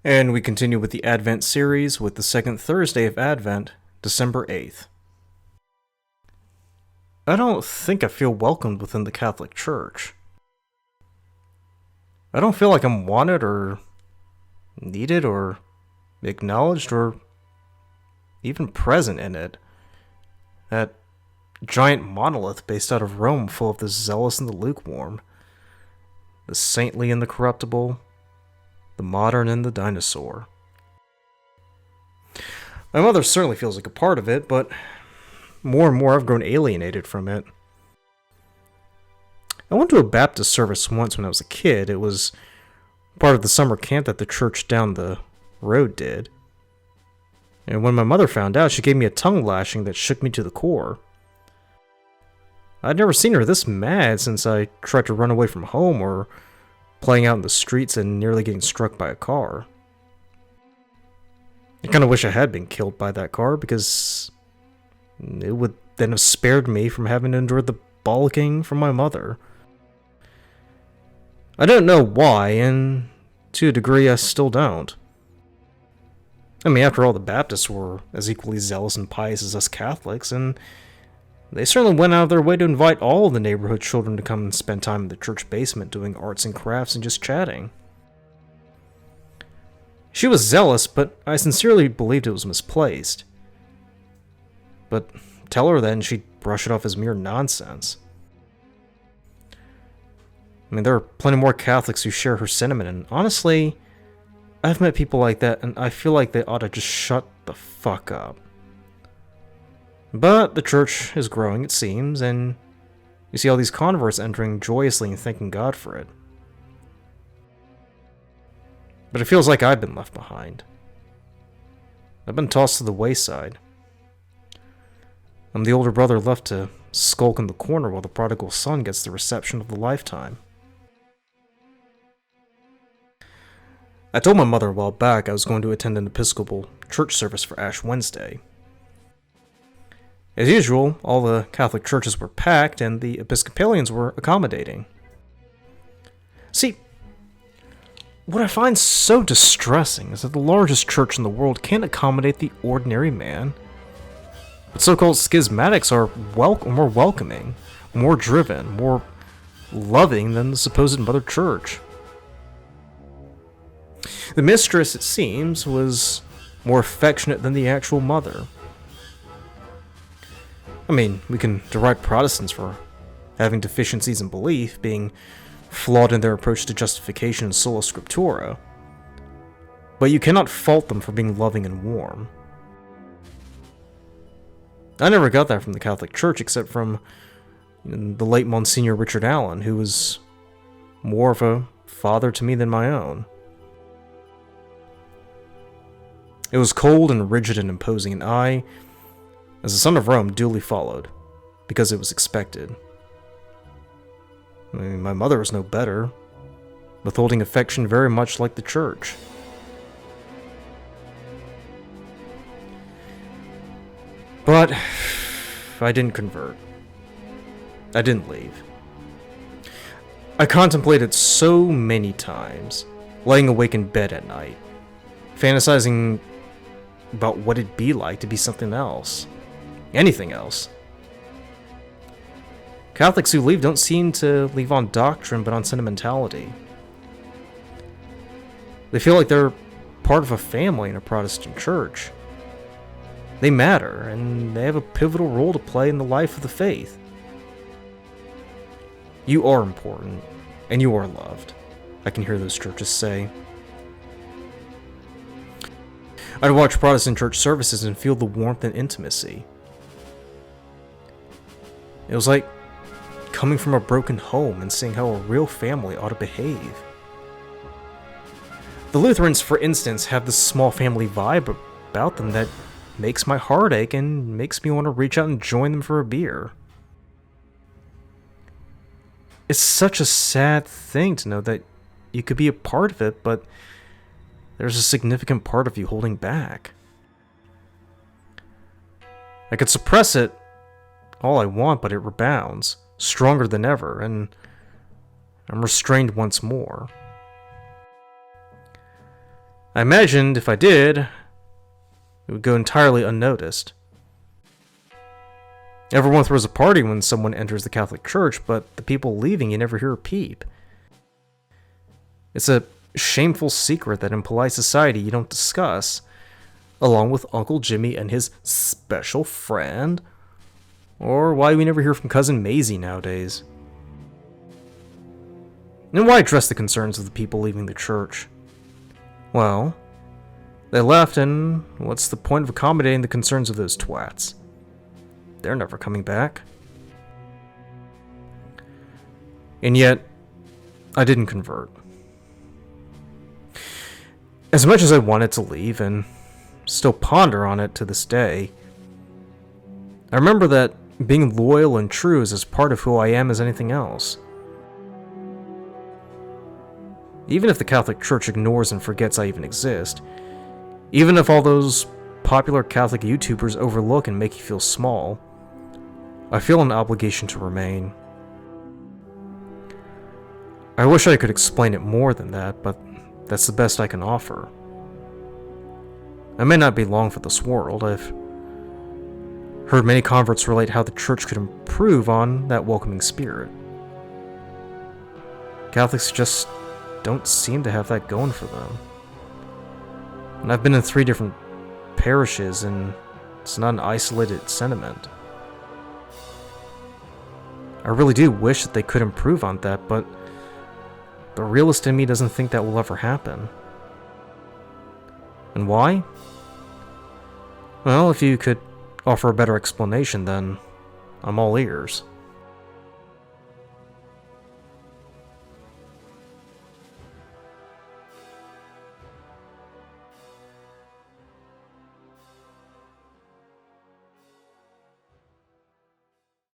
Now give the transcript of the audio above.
And we continue with the Advent series with the second Thursday of Advent, December 8th. I don't think I feel welcomed within the Catholic Church. I don't feel like I'm wanted or needed or acknowledged or even present in it. That giant monolith based out of Rome full of the zealous and the lukewarm, the saintly and the corruptible, the modern and the dinosaur. My mother certainly feels like a part of it, but more and more I've grown alienated from it. I went to a Baptist service once when I was a kid. It was part of the summer camp that the church down the road did. And when my mother found out, she gave me a tongue lashing that shook me to the core. I'd never seen her this mad since I tried to run away from home or playing out in the streets and nearly getting struck by a car. I kind of wish I had been killed by that car because it would then have spared me from having to endure the bollocking from my mother. I don't know why, and to a degree I still don't. I mean, after all, the Baptists were as equally zealous and pious as us Catholics, and they certainly went out of their way to invite all of the neighborhood children to come and spend time in the church basement doing arts and crafts and just chatting. She was zealous, but I sincerely believed it was misplaced. But tell her that and she'd brush it off as mere nonsense. I mean, there are plenty more Catholics who share her sentiment, and honestly, I've met people like that, and I feel like they ought to just shut the fuck up. But the church is growing, it seems, and you see all these converts entering joyously and thanking God for it. But it feels like I've been left behind. I've been tossed to the wayside. I'm the older brother left to skulk in the corner while the prodigal son gets the reception of the lifetime. I told my mother a while back I was going to attend an Episcopal church service for Ash Wednesday. As usual, all the Catholic churches were packed and the Episcopalians were accommodating. See, what I find so distressing is that the largest church in the world can't accommodate the ordinary man. But so-called schismatics are more welcoming, more driven, more loving than the supposed Mother Church. The mistress, it seems, was more affectionate than the actual mother. I mean, we can deride Protestants for having deficiencies in belief, being flawed in their approach to justification and sola scriptura, but you cannot fault them for being loving and warm. I never got that from the Catholic Church except from the late Monsignor Richard Allen, who was more of a father to me than my own. It was cold and rigid and imposing, and I, as a son of Rome, duly followed, because it was expected. I mean, my mother was no better, withholding affection very much like the church. But I didn't convert. I didn't leave. I contemplated so many times, laying awake in bed at night, fantasizing about what it'd be like to be something else. Anything else. Catholics who leave don't seem to leave on doctrine, but on sentimentality. They feel like they're part of a family in a Protestant church. They matter, and they have a pivotal role to play in the life of the faith. You are important, and you are loved, I can hear those churches say. I'd watch Protestant church services and feel the warmth and intimacy. It was like coming from a broken home and seeing how a real family ought to behave. The Lutherans, for instance, have this small family vibe about them that makes my heart ache and makes me want to reach out and join them for a beer. It's such a sad thing to know that you could be a part of it, but there's a significant part of you holding back. I could suppress it all I want, but it rebounds, stronger than ever, and I'm restrained once more. I imagined if I did, it would go entirely unnoticed. Everyone throws a party when someone enters the Catholic Church, but the people leaving, you never hear a peep. It's a shameful secret that in polite society you don't discuss, along with Uncle Jimmy and his special friend, or why we never hear from Cousin Maisie nowadays. And why address the concerns of the people leaving the church? Well, they left, and what's the point of accommodating the concerns of those twats? They're never coming back. And yet, I didn't convert. As much as I wanted to leave, and still ponder on it to this day, I remember that being loyal and true is as part of who I am as anything else. Even if the Catholic Church ignores and forgets I even exist, even if all those popular Catholic YouTubers overlook and make you feel small, I feel an obligation to remain. I wish I could explain it more than that, but that's the best I can offer. I may not be long for this world. I've heard many converts relate how the church could improve on that welcoming spirit. Catholics just don't seem to have that going for them. And I've been in 3 different parishes, and it's not an isolated sentiment. I really do wish that they could improve on that, but the realist in me doesn't think that will ever happen. And why? Well, if you could offer a better explanation, then I'm all ears.